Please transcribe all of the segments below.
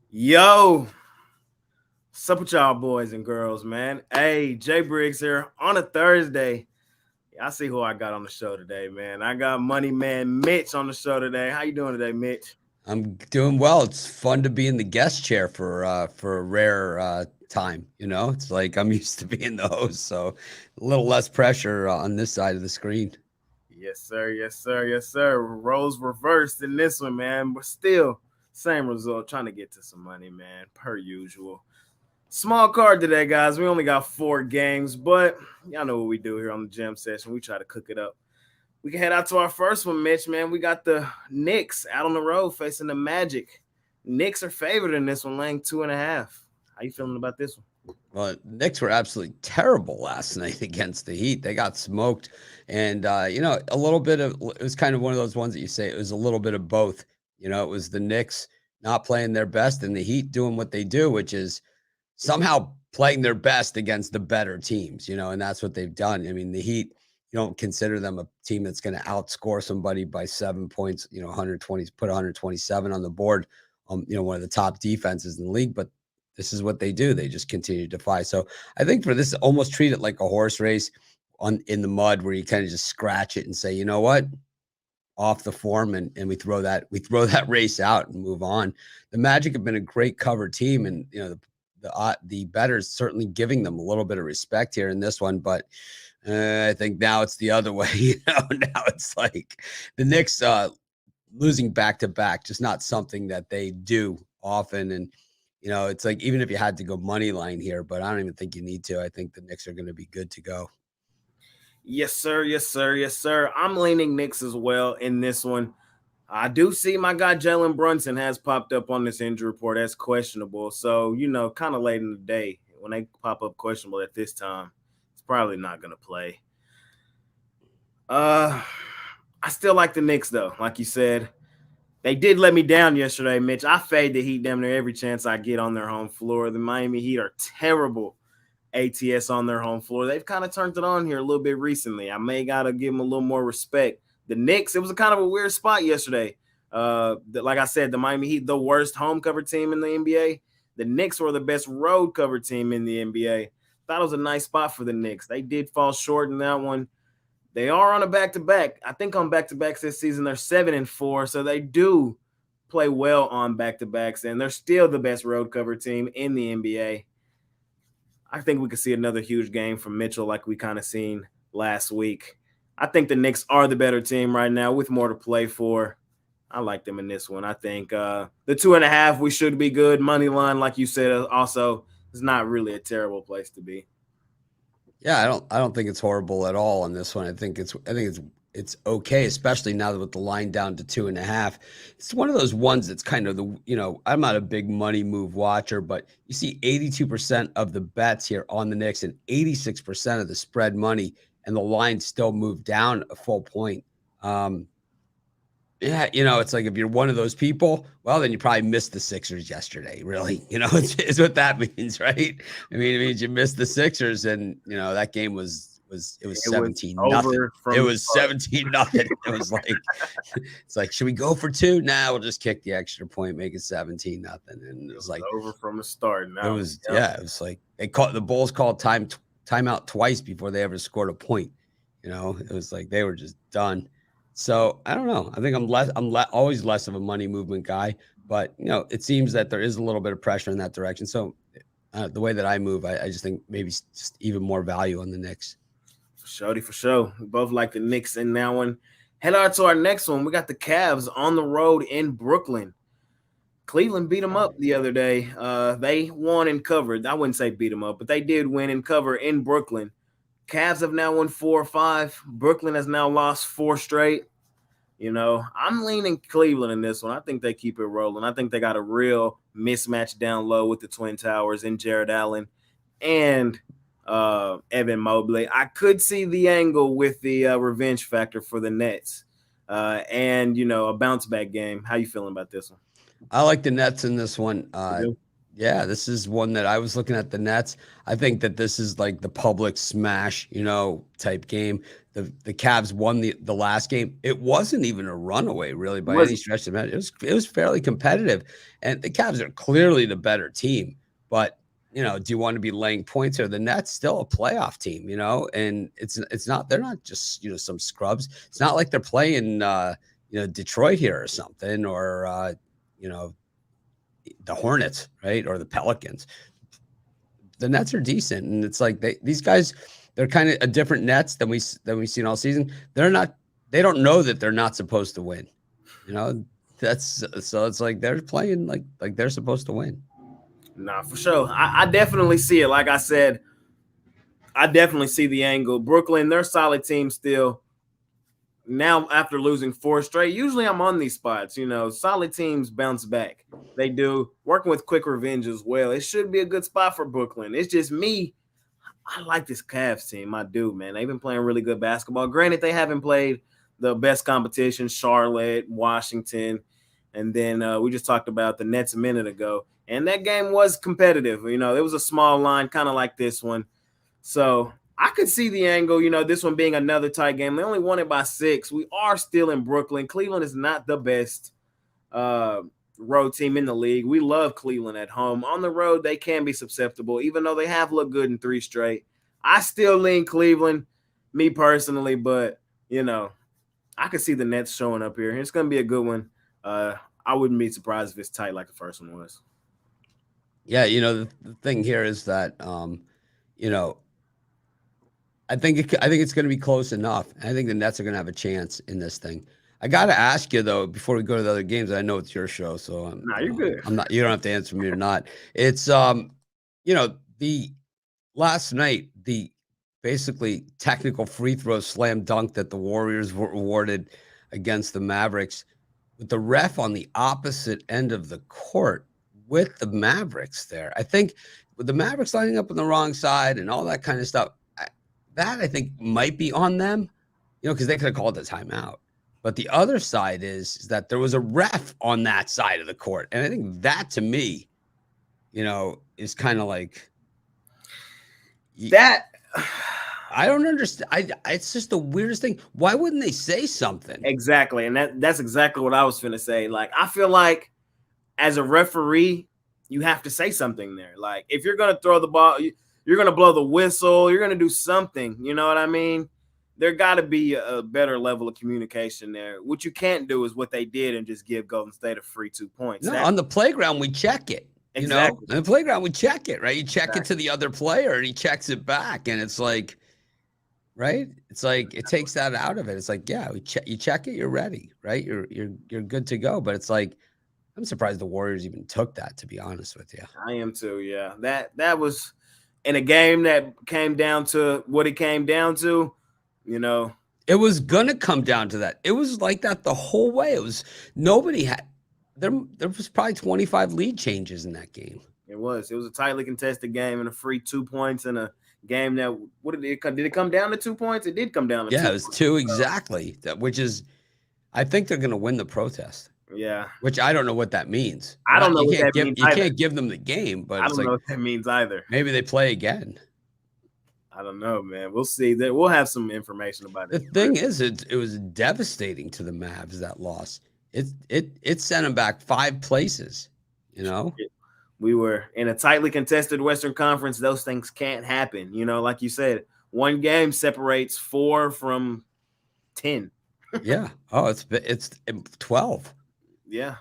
Yo, what's up with y'all boys and girls, man? Hey, Jay Briggs here on a Thursday. I see who I got on the show today, man. I got Money Man Mitch on the show today. How you doing today, Mitch? I'm doing well. It's fun to be in the guest chair for a rare time. It's like I'm used to being the host, so a little less pressure on this side of the screen. Yes, sir. Yes, sir. Yes, sir. Roles reversed in this one, man. But still, same result. Trying to get to some money, man, per usual. Small card today, guys. We only got 4 games, but y'all know what we do here on the gym session. We try to cook it up. We can head out to our first one, Mitch, man. We got the Knicks out on the road facing the Magic. Knicks are favored in this one, laying 2.5. How you feeling about this one? Well, Knicks were absolutely terrible last night against the Heat. They got smoked, and a little bit of it was kind of one of those ones that you say it was a little bit of both. It was the Knicks not playing their best, and the Heat doing what they do, which is somehow playing their best against the better teams, and that's what they've done. I mean, the Heat, you don't consider them a team that's going to outscore somebody by 7 points, 120, put 127 on the board, one of the top defenses in the league, but this is what they do. They just continue to defy. So I think for this, almost treat it like a horse race in the mud where you kind of just scratch it and say, you know what, off the form, and we throw that race out and move on. The Magic have been a great cover team, and the bettors certainly giving them a little bit of respect here in this one, but I think now it's the other way. Now it's like the Knicks losing back to back, just not something that they do often. And it's like even if you had to go money line here, but I don't even think you need to. I think the Knicks are going to be good to go. Yes, sir. Yes, sir. Yes, sir. I'm leaning Knicks as well in this one. I do see my guy Jalen Brunson has popped up on this injury report as questionable. So, kind of late in the day when they pop up questionable at this time, it's probably not going to play. Uh, I still like the Knicks though. Like you said, they did let me down yesterday, Mitch. I fade the Heat damn near every chance I get on their home floor. The Miami Heat are terrible ATS on their home floor. They've kind of turned it on here a little bit recently. I may gotta give them a little more respect. The Knicks, it was a kind of a weird spot yesterday. Like I said, the Miami Heat, the worst home cover team in the NBA. The Knicks were the best road cover team in the NBA. Thought it was a nice spot for the Knicks. They did fall short in that one. They are on a back-to-back. I think on back-to-backs this season they're 7-4, so they do play well on back-to-backs, and they're still the best road cover team in the NBA. I think we could see another huge game from Mitchell like we kind of seen last week. I think the Knicks are the better team right now with more to play for. I like them in this one. I think the 2.5 we should be good. Money line, like you said, also is not really a terrible place to be. Yeah, I don't think it's horrible at all on this one. I think it's okay, especially now that with the line down to 2.5. It's one of those ones that's kind of I'm not a big money move watcher, but you see 82% of the bets here on the Knicks and 86% of the spread money, and the line still moved down a full point. Um, yeah, it's like if you're one of those people, well, then you probably missed the Sixers yesterday. Really, it's what that means, right? I mean, it means you missed the Sixers, and that game was It was 17-0. over It from the was start. 17-0. It was like it's like, should we go for two? Nah, we'll just kick the extra point, make it 17-0. And it It was was like over from the start. it Now, was yep. yeah, it was like the Bulls called timeout twice before they ever scored a point. It was like they were just done. So I don't know. I think always less of a money movement guy, but it seems that there is a little bit of pressure in that direction. So the way that I move, I just think maybe just even more value on the Knicks. For sure, for sure. We both like the Knicks in that one. Head on to our next one. We got the Cavs on the road in Brooklyn. Cleveland beat them up the other day. They won and covered. I wouldn't say beat them up, but they did win and cover in Brooklyn. Cavs have now won 4 or 5. Brooklyn has now lost 4 straight. I'm leaning Cleveland in this one. I think they keep it rolling. I think they got a real mismatch down low with the Twin Towers and Jared Allen and Evan Mobley. I could see the angle with the revenge factor for the Nets and a bounce back game. How you feeling about this one? I like the Nets in this one. You do? Yeah, this is one that I was looking at the Nets. I think that this is like the public smash, type game. The Cavs won the last game. It wasn't even a runaway, really, by any Was stretch of the imagination. It was fairly competitive, and the Cavs are clearly the better team. But do you want to be laying points here? The Nets still a playoff team, and it's not. They're not just some scrubs. It's not like they're playing Detroit here or something, or the Hornets, right? Or the Pelicans. The Nets are decent. And it's like these guys, they're kind of a different Nets than we've seen all season. They don't know that they're not supposed to win. So it's like they're playing like they're supposed to win. Nah, for sure. I definitely see it. Like I said, I definitely see the angle. Brooklyn, they're a solid team still. Now, after losing 4 straight, usually I'm on these spots. Solid teams bounce back. They do. Working with quick revenge as well. It should be a good spot for Brooklyn. It's just me. I like this Cavs team. I do, man. They've been playing really good basketball. Granted, they haven't played the best competition, Charlotte, Washington, and then we just talked about the Nets a minute ago. And that game was competitive. It was a small line, kind of like this one. So I could see the angle, this one being another tight game. They only won it by 6. We are still in Brooklyn. Cleveland is not the best road team in the league. We love Cleveland at home. On the road, they can be susceptible, even though they have looked good in 3 straight. I still lean Cleveland, me personally, but, I could see the Nets showing up here. It's going to be a good one. I wouldn't be surprised if it's tight like the first one was. Yeah, the thing here is that, I think it's going to be close enough. I think the Nets are going to have a chance in this thing. I got to ask you though, before we go to the other games, I know it's your show, so you're good. I'm not. You don't have to answer me or not. It's the last night, the basically technical free throw slam dunk that the Warriors were awarded against the Mavericks, with the ref on the opposite end of the court with the Mavericks there. I think with the Mavericks lining up on the wrong side and all that kind of stuff. That I think might be on them, because they could have called the timeout. But the other side is that there was a ref on that side of the court. And I think that to me, is kind of like that. I don't understand. It's just the weirdest thing. Why wouldn't they say something? Exactly. And that's exactly what I was going to say. Like, I feel like as a referee, you have to say something there. Like, if you're going to throw the ball, you're going to blow the whistle. You're going to do something. You know what I mean? There got to be a better level of communication there. What you can't do is what they did and just give Golden State a free 2 points. No, on the playground, we check it. Exactly. On the playground, we check it, right? You check it to the other player and he checks it back. And it's like, right? It's like, it takes that out of it. It's like, yeah, you check it, you're ready, right? You're good to go. But it's like, I'm surprised the Warriors even took that, to be honest with you. I am too, yeah. That was in a game that came down to what it came down to, It was going to come down to that. It was like that the whole way. It was nobody had there was probably 25 lead changes in that game. It was a tightly contested game and a free 2 points in a game that did it come down to 2 points? It did come down to 2 it was points. 2 exactly. Which is, I think they're going to win the protest. Yeah. Which I don't know what that means. I don't know what that means. You can't give them the game, but I don't know what that means either. Maybe they play again. I don't know, man. We'll see. That we'll have some information about it. The thing is, it was devastating to the Mavs, that loss. It sent them back 5 places, We were in a tightly contested Western Conference. Those things can't happen. Like you said, one game separates 4 from 10. Yeah. Oh, it's 12. Yeah.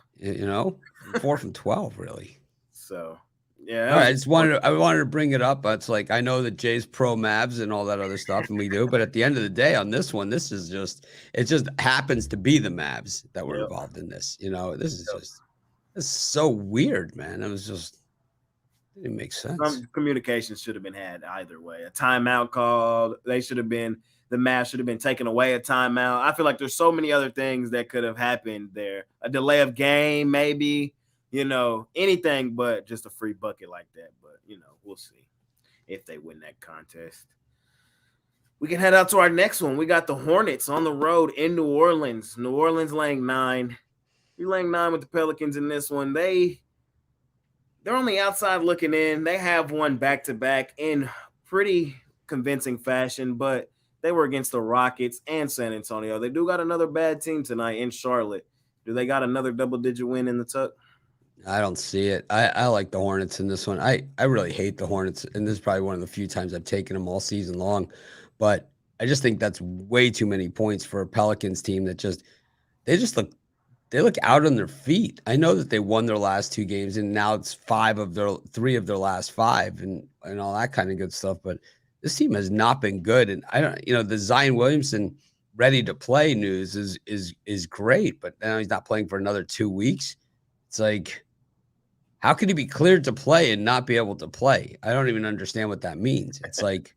4 from 12, really. So, yeah. All right. I wanted to bring it up. It's like, I know that Jay's pro Mavs and all that other stuff, and we do, but at the end of the day on this one, it just happens to be the Mavs that were involved in this. This is it's so weird, man. It didn't make sense. Some communication should have been had either way. A timeout called. The Mavs should have been taken away a timeout. I feel like there's so many other things that could have happened there. A delay of game, maybe, anything but just a free bucket like that. But, we'll see if they win that contest. We can head out to our next one. We got the Hornets on the road in New Orleans. New Orleans laying 9. We're laying 9 with the Pelicans in this one. They they're on the outside looking in. They have won back-to-back in pretty convincing fashion, but they were against the Rockets and San Antonio. They do got another bad team tonight in Charlotte. Do they got another double-digit win in the tuck? I don't see it. I like the Hornets in this one. I really hate the Hornets, and this is probably one of the few times I've taken them all season long. But I just think that's way too many points for a Pelicans team that they look out on their feet. I know that they won their last 2 games, and now it's 3 of their last 5, and all that kind of good stuff. But this team has not been good, and I don't, the Zion Williamson ready to play news is great, but now he's not playing for another 2 weeks. It's like, how could he be cleared to play and not be able to play? I don't even understand what that means. It's like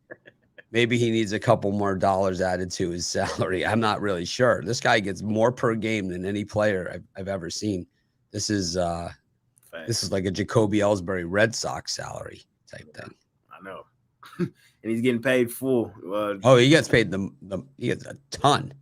maybe he needs a couple more dollars added to his salary. I'm not really sure. This guy gets more per game than any player I've ever seen. This is like a Jacoby Ellsbury Red Sox salary type thing. I know. And he's getting paid full. He gets paid he gets a ton.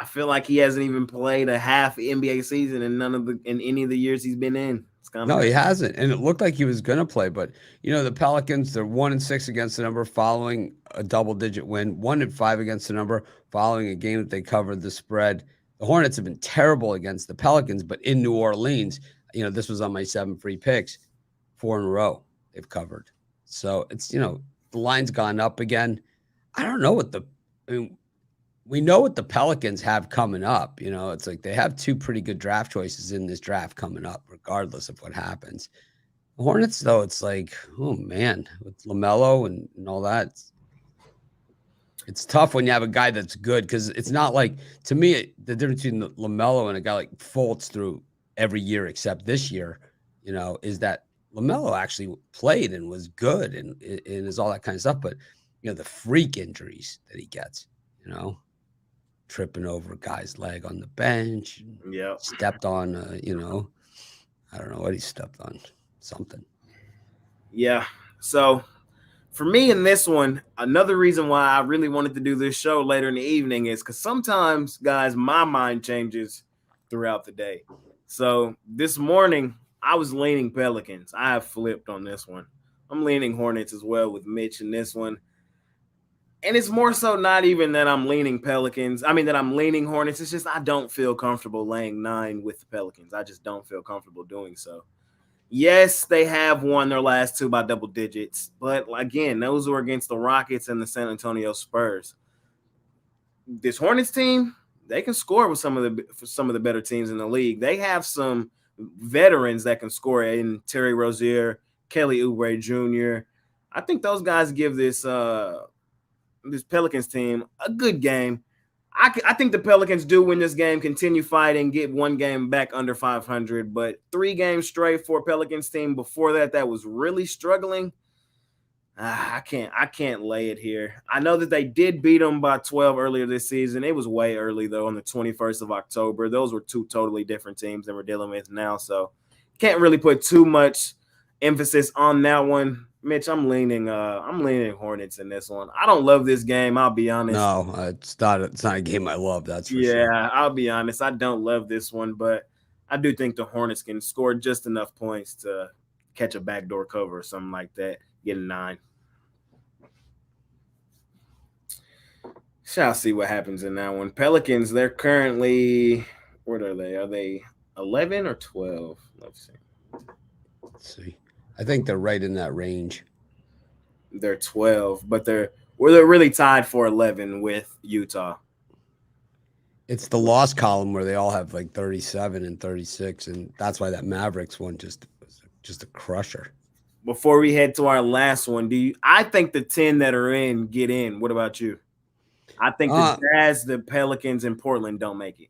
I feel like he hasn't even played a half NBA season in any of the years he's been in. No, he hasn't. And it looked like he was going to play. But, the Pelicans, they're 1-6 against the number following a double-digit win, 1-5 against the number following a game that they covered the spread. The Hornets have been terrible against the Pelicans, but in New Orleans, this was on my 7 free picks, 4 in a row they've covered. So it's, the line's gone up again. I don't know we know what the Pelicans have coming up. It's like they have 2 pretty good draft choices in this draft coming up, regardless of what happens. The Hornets, though, it's like, oh, man, with LaMelo and all that, it's tough when you have a guy that's good because it's not like, to me, the difference between LaMelo and a guy like Fultz through every year except this year, is that LaMelo actually played and was good and is all that kind of stuff. But, the freak injuries that he gets, tripping over a guy's leg on the bench. Yeah. Stepped on, I don't know what he stepped on. Something. Yeah. So for me in this one, another reason why I really wanted to do this show later in the evening is because sometimes, guys, my mind changes throughout the day. So this morning, I was leaning Pelicans. I have flipped on this one. I'm leaning Hornets as well with Mitch in this one. And it's more so not even that I'm leaning Pelicans. I mean, that I'm leaning Hornets. It's just I don't feel comfortable laying 9 with the Pelicans. I just don't feel comfortable doing so. Yes, they have won their last 2 by double digits. But, again, those were against the Rockets and the San Antonio Spurs. This Hornets team, they can score with some of the better teams in the league. They have some veterans that can score in Terry Rozier, Kelly Oubre Jr. I think those guys give this Pelicans team a good game. I think the Pelicans do win this game, continue fighting, get 1 game back under 500, but 3 games straight for a Pelicans team before that was really struggling. I can't lay it here. I know that they did beat them by 12 earlier this season. It was way early, though, on the 21st of October. Those were 2 totally different teams that we're dealing with now, so can't really put too much emphasis on that one. Mitch, I'm leaning Hornets in this one. I don't love this game, I'll be honest. No, it's not a game I love, that's for sure. Yeah, I'll be honest. I don't love this one, but I do think the Hornets can score just enough points to catch a backdoor cover or something like that, get a 9. Shall see what happens in that one. Pelicans, they're currently, what are they? Are they 11 or 12? Let's see. I think they're right in that range. They're 12, but they're really tied for 11 with Utah. It's the loss column where they all have like 37 and 36, and that's why that Mavericks one was just a crusher. Before we head to our last one, I think the 10 that are in get in. What about you? I think the Jazz, the Pelicans, and Portland don't make it.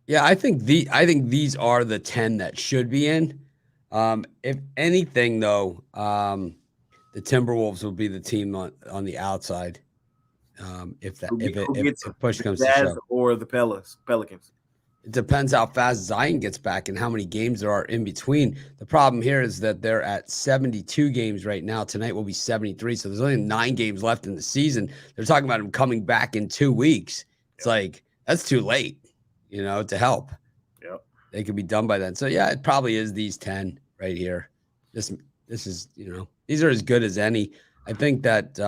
Yeah, I think these are the 10 that should be in. If anything, though, the Timberwolves will be the team on the outside. If push comes to shove, or the Pelicans. It depends how fast Zion gets back and how many games there are in between. The problem here is that they're at 72 games right now. Tonight will be 73, so there's only 9 games left in the season. They're talking about him coming back in 2 weeks. It's like that's too late, to help. Yep. they could be done by then. So yeah, it probably is these 10 right here. This is, these are as good as any. I think that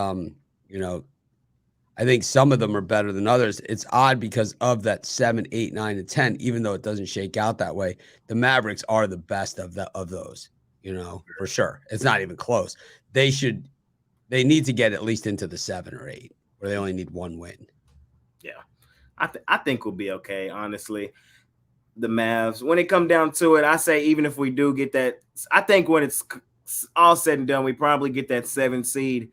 I think some of them are better than others. It's odd because of that 7, 8, 9, and 10, even though it doesn't shake out that way. The Mavericks are the best of those, for sure. It's not even close. They need to get at least into the 7 or 8, where they only need one win. Yeah. I think we'll be okay, honestly. The Mavs, when it comes down to it, I say even if we do get that, I think when it's all said and done, we probably get that 7 seed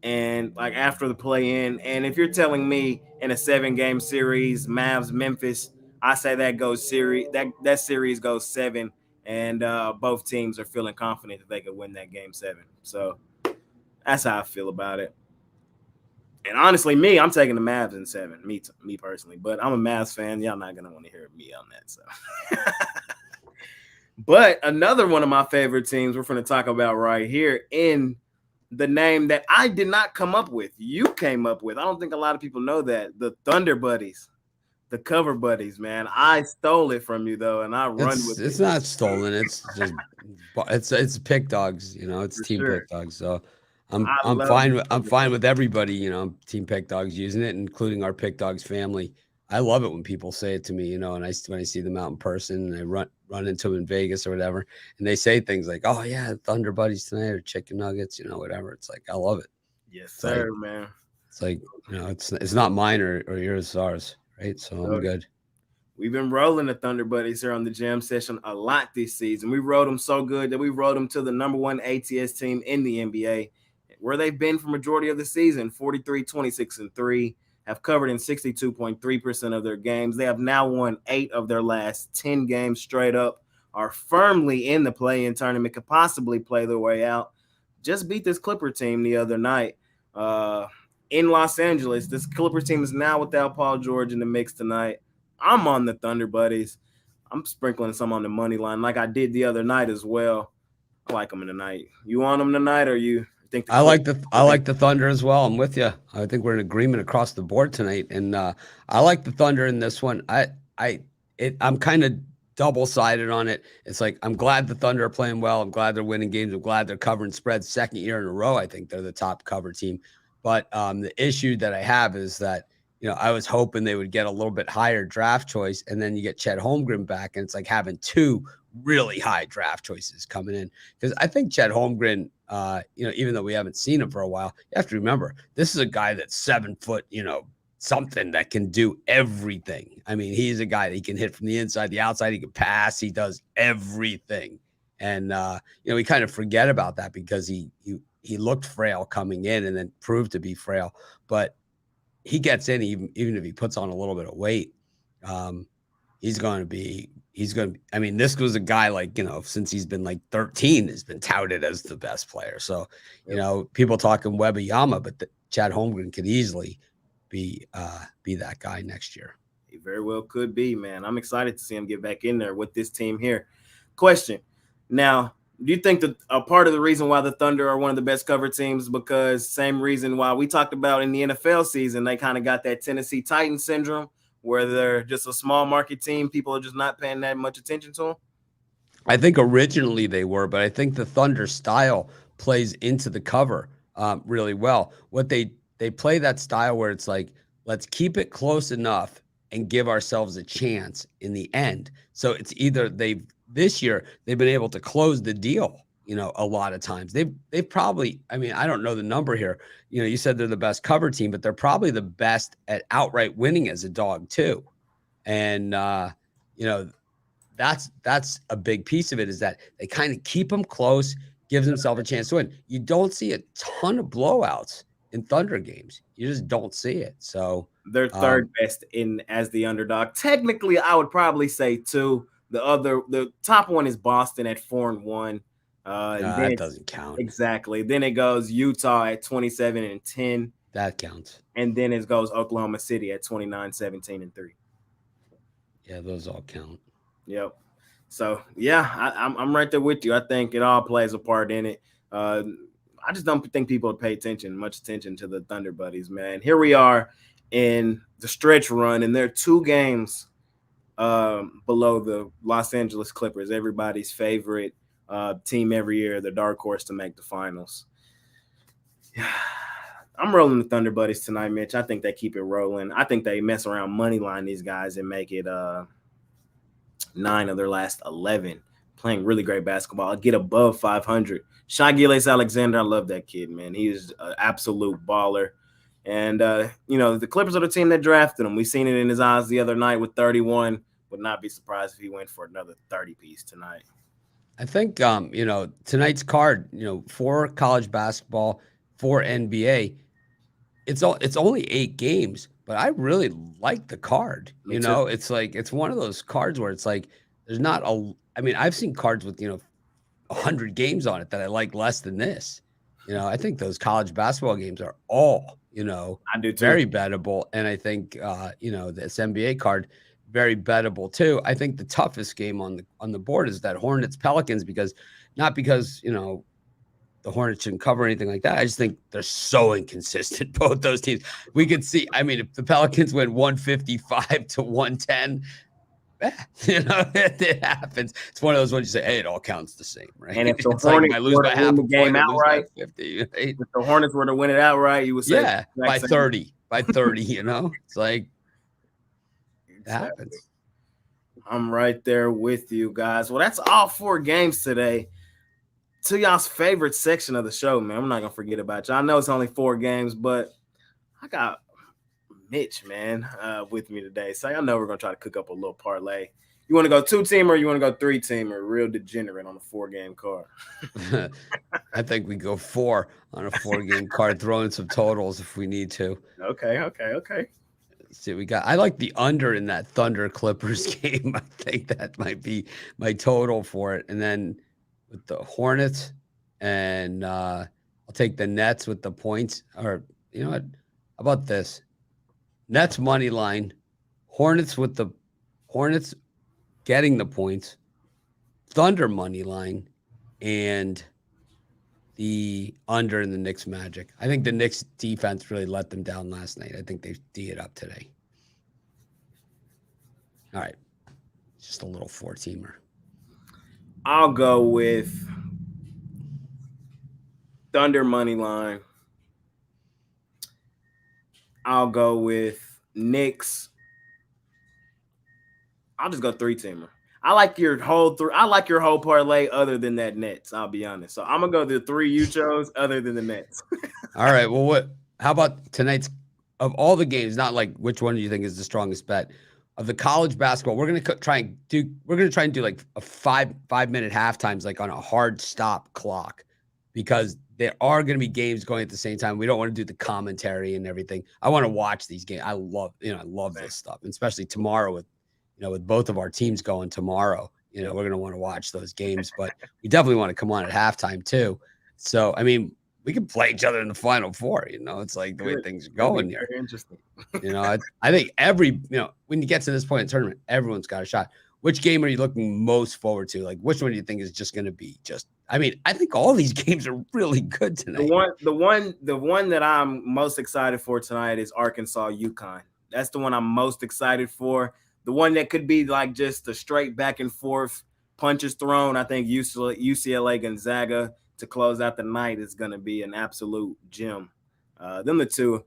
and like after the play in. And if you're telling me in a 7-game series, Mavs Memphis, I say that goes series that series goes 7, and both teams are feeling confident that they could win that game 7. So that's how I feel about it. And honestly, I'm taking the Mavs in 7. Me personally, but I'm a Mavs fan. Y'all not gonna want to hear me on that. So, but another one of my favorite teams we're going to talk about right here in the name that I did not come up with. You came up with. I don't think a lot of people know that. The Thunder Buddies, the cover buddies, man. I stole it from you though, and I run with it. It's not stolen. It's just it's Pick Dawgz. It's Team Pick Dawgz. So I'm fine with everybody. Team Pick Dawgz using it, including our Pick Dawgz family. I love it when people say it to me, and when I see them out in person and I run into them in Vegas or whatever, and they say things like, "Oh yeah, Thunder Buddies tonight," or chicken nuggets, whatever. It's like I love it. Yes, sir, man. It's like it's not mine or yours, it's ours, right? So I'm good. We've been rolling the Thunder Buddies here on the Jam Session a lot this season. We rode them so good that we rode them to the #1 ATS team in the NBA, where they've been for majority of the season, 43, 26, and 3. Have covered in 62.3% of their games. They have now won 8 of their last 10 games straight up, are firmly in the play-in tournament, could possibly play their way out. Just beat this Clipper team the other night in Los Angeles. This Clipper team is now without Paul George in the mix tonight. I'm on the Thunder Buddies. I'm sprinkling some on the money line like I did the other night as well. I like them tonight. You on them tonight, or you? I like the Thunder as well. I'm with you. I think we're in agreement across the board tonight, and I like the Thunder in this one. I'm kind of double-sided on it. It's like I'm glad the Thunder are playing well. I'm glad they're winning games. I'm glad they're covering spreads. Second year in a row, I think they're the top cover team. But the issue that I have is that I was hoping they would get a little bit higher draft choice, and then you get Chet Holmgren back, and it's like having 2 really high draft choices coming in, because I think Chet Holmgren, even though we haven't seen him for a while, you have to remember this is a guy that's 7 foot, something that can do everything. I mean, he's a guy that he can hit from the inside, the outside, he can pass, he does everything. And we kind of forget about that because he looked frail coming in and then proved to be frail, but he gets in even if he puts on a little bit of weight. He's going to be, I mean, this was a guy like, since he's been like 13 has been touted as the best player. So, people talking Wembanyama, but Chad Holmgren could easily be that guy next year. He very well could be, man. I'm excited to see him get back in there with this team here. Question. Now, do you think that a part of the reason why the Thunder are one of the best cover teams, because same reason why we talked about in the NFL season, they kind of got that Tennessee Titans syndrome, where they're just a small market team, people are just not paying that much attention to them? I think originally they were, but I think the Thunder style plays into the cover really well. What they play that style where it's like, let's keep it close enough and give ourselves a chance in the end. So it's either this year they've been able to close the deal, a lot of times. They've probably, I mean, I don't know the number here. You said they're the best cover team, but they're probably the best at outright winning as a dog too. And that's a big piece of it, is that they kind of keep them close, gives themselves a chance to win. You don't see a ton of blowouts in Thunder games. You just don't see it. So they're third best as the underdog. Technically, I would probably say 2. The top one is Boston at 4-1. That doesn't count. Exactly. Then it goes Utah at 27-10. That counts. And then it goes Oklahoma City at 29-17-3. Yeah, those all count. Yep. So yeah, I'm right there with you. I think it all plays a part in it. I just don't think people pay much attention to the Thunder Buddies, man. Here we are in the stretch run, and there are 2 games below the Los Angeles Clippers, everybody's favorite team every year, the dark horse to make the finals. I'm rolling the Thunder Buddies tonight, Mitch. I think they keep it rolling. I think they mess around money line these guys and make it 9 of their last 11. Playing really great basketball. Get above 500. Shai Gilgeous-Alexander, I love that kid, man. He is an absolute baller. And, the Clippers are the team that drafted him. We seen it in his eyes the other night with 31. Would not be surprised if he went for another 30-piece tonight. I think, tonight's card, for college basketball, for NBA, it's only 8 games, but I really like the card. It's like, it's one of those cards where it's like, there's not I've seen cards with, 100 games on it that I like less than this. I think those college basketball games are all, I do too. Very bettable. And I think, this NBA card, very bettable too. I think the toughest game on the board is that Hornets Pelicans, not because the Hornets shouldn't cover anything like that. I just think they're so inconsistent, both those teams. We could see, if the Pelicans went 155 to 110, it happens. It's one of those ones you say, hey, it all counts the same, right? And if the Hornets lose by half a game outright, 50, right? If the Hornets were to win it outright, you would say, by 30, it's like, it happens. I'm right there with you guys. Well, that's all 4 games today. To y'all's favorite section of the show, man. I'm not gonna forget about you. I know it's only 4 games, but I got Mitch, man, with me today. So I know we're gonna try to cook up a little parlay. You want to go 2-team or you want to go 3-team or real degenerate on a 4-game card? I think we go 4 on a 4-game card, throw in some totals if we need to. Okay. Let's see, I like the under in that Thunder Clippers game. I think that might be my total for it. And then with the Hornets, and I'll take the Nets with the points. Or you know what? How about this? Nets money line, Hornets getting the points, Thunder money line, and the under in the Knicks Magic. I think the Knicks defense really let them down last night. I think they D it up today. All right. Just a little 4-teamer. I'll go with Thunder money line. I'll go with Knicks. I'll just go 3-teamer. I like your whole parlay other than that Nets, I'll be honest. So I'm going to go the 3 you chose other than the Nets. All right. Well, how about tonight's, of all the games, not like which one do you think is the strongest bet? Of the college basketball, we're going to try and do like a 5-minute half times, like on a hard stop clock, because there are going to be games going at the same time. We don't want to do the commentary and everything. I want to watch these games. I love this stuff, and especially tomorrow with both of our teams going tomorrow. We're going to want to watch those games, but we definitely want to come on at halftime too. So, we can play each other in the Final Four. It's like the way things are going here. Very interesting. I think when you get to this point in the tournament, everyone's got a shot. Which game are you looking most forward to? Like, which one do you think is just going to be just? I think all these games are really good tonight. The one that I'm most excited for tonight is Arkansas UConn. That's the one I'm most excited for. The one that could be like just a straight back and forth punches thrown. I think UCLA Gonzaga to close out the night is going to be an absolute gem. Them the two.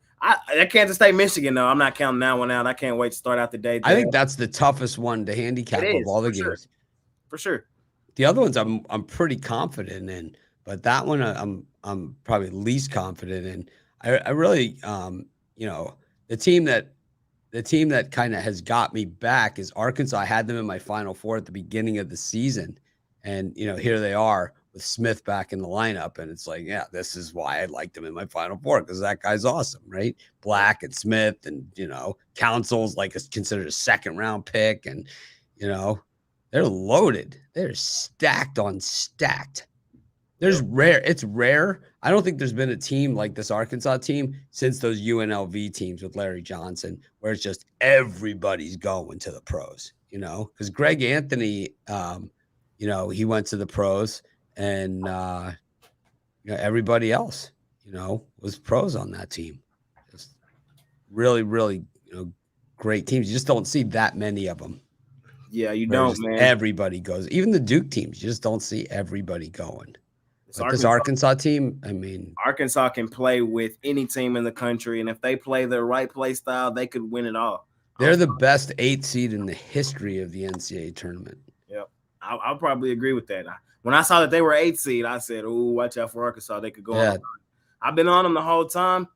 Kansas State, Michigan, though, I'm not counting that one out. I can't wait to start out the day there. I think that's the toughest one to handicap of all the games. For sure. The other ones I'm pretty confident in, but that one I'm probably least confident in. I really the team that kind of has got me back is Arkansas. I had them in my Final Four at the beginning of the season, and here they are with Smith back in the lineup, and it's like, yeah, this is why I liked him in my Final Four, because that guy's awesome, right? Black and Smith, and Council's like considered a 2nd-round pick, and they're loaded. They're stacked on stacked. It's rare. I don't think there's been a team like this Arkansas team since those UNLV teams with Larry Johnson, where it's just everybody's going to the pros, because Greg Anthony, he went to the pros, and everybody else, was pros on that team. Just really, really, great teams. You just don't see that many of them. Yeah, you don't, man. Everybody goes. Even the Duke teams, you just don't see everybody going. But this Arkansas team, I mean, Arkansas can play with any team in the country, and if they play the right play style, they could win it all. They're the best 8 seed in the history of the NCAA tournament. Yep, I'll probably agree with that. When I saw that they were 8 seed, I said, "Ooh, watch out for Arkansas. They could go on." I've been on them the whole time.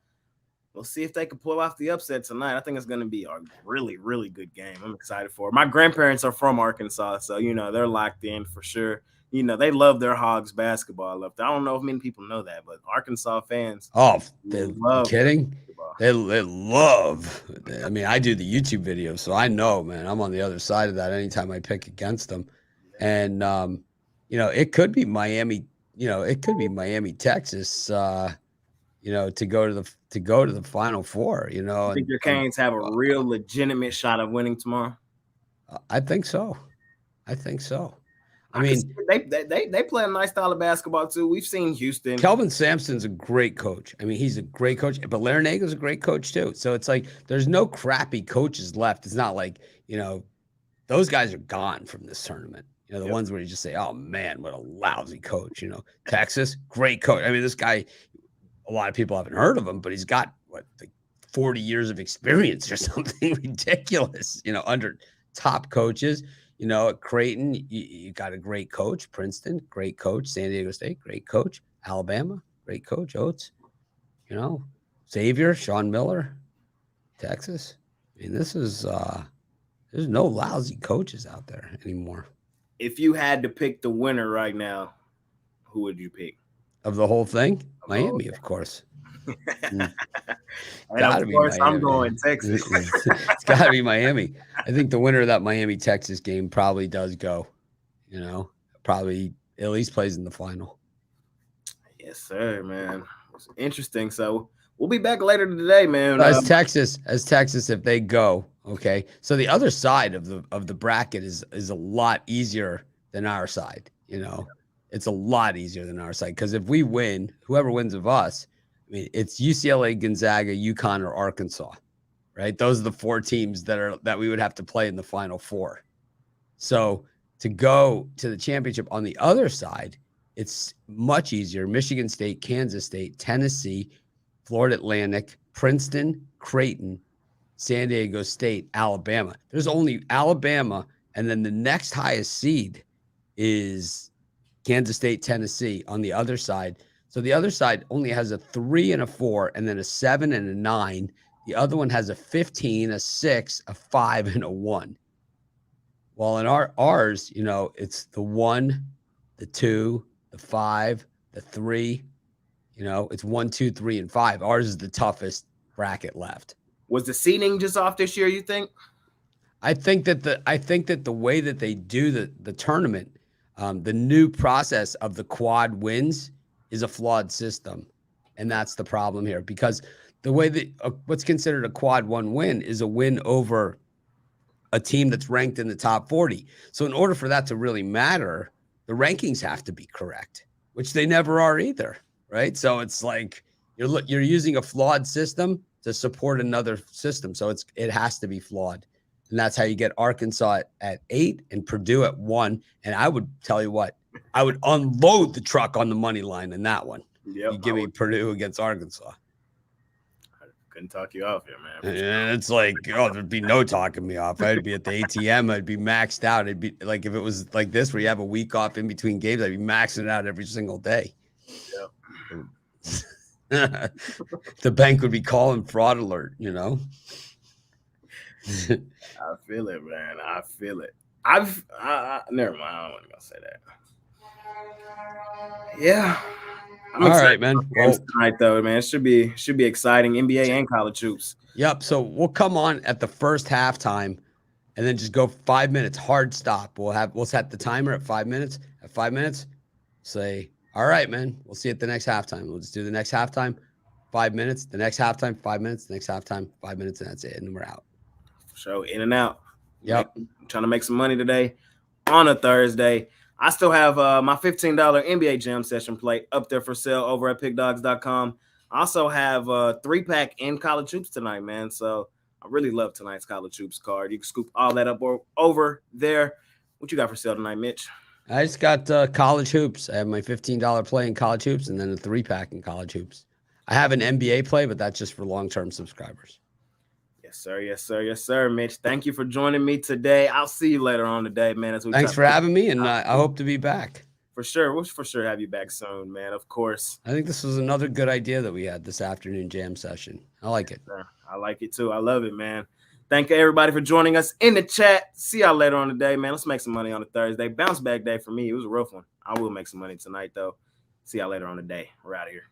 We'll see if they can pull off the upset tonight. I think it's going to be a really, really good game. I'm excited for it. My grandparents are from Arkansas, so, they're locked in for sure. They love their Hogs basketball up there. I don't know if many people know that, but Arkansas fans. Oh, they love kidding? They love. I mean, I do the YouTube videos, so I know, man. I'm on the other side of that anytime I pick against them. And, it could be Miami. It could be Miami, Texas. To go to the Final Four. I think your Canes have a real legitimate shot of winning tomorrow. I think so. I mean, they play a nice style of basketball too. We've seen Houston. Kelvin Sampson's a great coach. I mean, he's a great coach, but Larinago's a great coach too. So it's like there's no crappy coaches left. It's not like, those guys are gone from this tournament. The ones where you just say, oh man, what a lousy coach. Texas, great coach. I mean, this guy, a lot of people haven't heard of him, but he's got 40 years of experience or something ridiculous, under top coaches. At Creighton, you got a great coach. Princeton, great coach. San Diego State, great coach. Alabama, great coach. Oates, Xavier, Sean Miller, Texas. I mean, this is there's no lousy coaches out there anymore. If you had to pick the winner right now, who would you pick? Of the whole thing? Miami, of course. Of course, I'm going Texas. It's got to be Miami. I think the winner of that Miami-Texas game probably does go. Probably at least plays in the final. Yes, sir, man. It's interesting. So we'll be back later today, man. As Texas, if they go, okay. So the other side of the bracket is a lot easier than our side. It's a lot easier than our side because if we win, whoever wins of us, I mean, it's UCLA, Gonzaga, UConn, or Arkansas, right? Those are the 4 teams that we would have to play in the Final Four. So to go to the championship on the other side, it's much easier. Michigan State, Kansas State, Tennessee, Florida Atlantic, Princeton, Creighton, San Diego State, Alabama. There's only Alabama, and then the next highest seed is Kansas State, Tennessee on the other side. So the other side only has a 3 and a 4, and then a 7 and a 9. The other one has a 15, a 6, a 5, and a 1. Well, in ours, it's the 1, the 2, the 5, the 3. It's 1, 2, 3, and 5. Ours is the toughest bracket left. Was the seeding just off this year, you think? I think that the way that they do the tournament, the new process of the quad wins is a flawed system. And that's the problem here, because the way that what's considered a quad 1 win is a win over a team that's ranked in the top 40. So in order for that to really matter, the rankings have to be correct, which they never are either, right? So it's like you're using a flawed system to support another system. So it has to be flawed. And that's how you get Arkansas at 8 and Purdue at 1. And I would tell you what, I would unload the truck on the money line in that one. Yep, you give me Purdue against Arkansas. I couldn't talk you off here, man. And it's like, there'd be no talking me off. I'd be at the ATM. I'd be maxed out. It'd be like if it was like this, where you have a week off in between games, I'd be maxing it out every single day. Yep. The bank would be calling fraud alert, I feel it, man. I feel it. Never mind. I don't want to say that. Yeah. All right, man. Well, tonight, though, man, it should be exciting. NBA and college hoops. Yep. So we'll come on at the first halftime, and then just go 5 minutes, hard stop. We'll set the timer at 5 minutes. At 5 minutes, say, all right, man. We'll see you at the next halftime. We'll just do the next halftime, 5 minutes. The next halftime, 5 minutes. The next halftime, 5 minutes, and that's it. And then we're out. So in and out. Yep. I'm trying to make some money today on a Thursday. I still have my $15 NBA Jam Session plate up there for sale over at pickdawgz.com. I also have a 3-pack in college hoops tonight, man. So I really love tonight's college hoops card. You can scoop all that up over there. What you got for sale tonight, Mitch? I just got college hoops. I have my $15 play in college hoops and then a 3-pack in college hoops. I have an NBA play, but that's just for long-term subscribers. Yes, sir. Yes, sir. Yes, sir, Mitch. Thank you for joining me today. I'll see you later on today, man. Thanks for having me, and I hope to be back. For sure. We'll for sure have you back soon, man. Of course. I think this was another good idea that we had this afternoon jam session. I like it. Sure. I like it too. I love it, man. Thank you, everybody, for joining us in the chat. See y'all later on today, man. Let's make some money on a Thursday. Bounce back day for me. It was a rough one. I will make some money tonight, though. See y'all later on the day. We're out of here.